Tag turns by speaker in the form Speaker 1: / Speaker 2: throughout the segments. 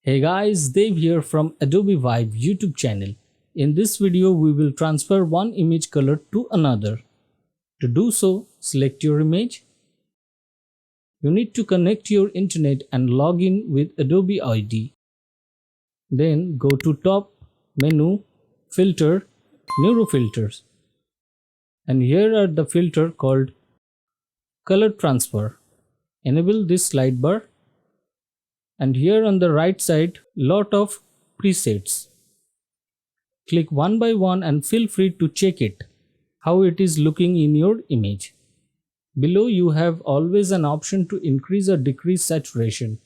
Speaker 1: Hey guys, Dave here from Adobe Vibe YouTube channel. In this video, we will transfer one image color to another. To do so, select your image. You need to connect your internet and log in with Adobe ID. Then go to top menu, filter, Neuro filters. And here are the filter called color transfer. Enable this slide bar. And here on the right side, lot of presets. Click one by one and feel free to check it, how it is looking in your image. Below you have always an option to increase or decrease saturation,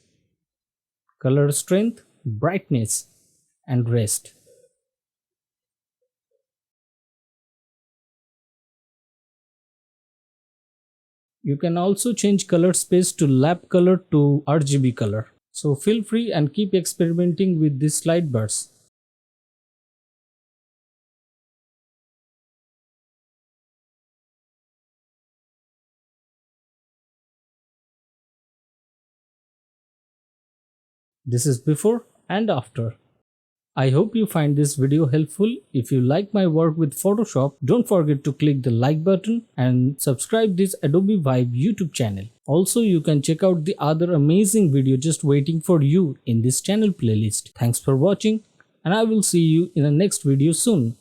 Speaker 1: color strength, brightness, and rest. You can also change color space to lap color to RGB color. So feel free and keep experimenting with these slide bars. This is before and after. I hope you find this video helpful. If you like my work with Photoshop, don't forget to click the like button and subscribe this Adobe Vibe YouTube channel. Also, you can check out the other amazing video just waiting for you in this channel playlist. Thanks for watching and I will see you in the next video soon.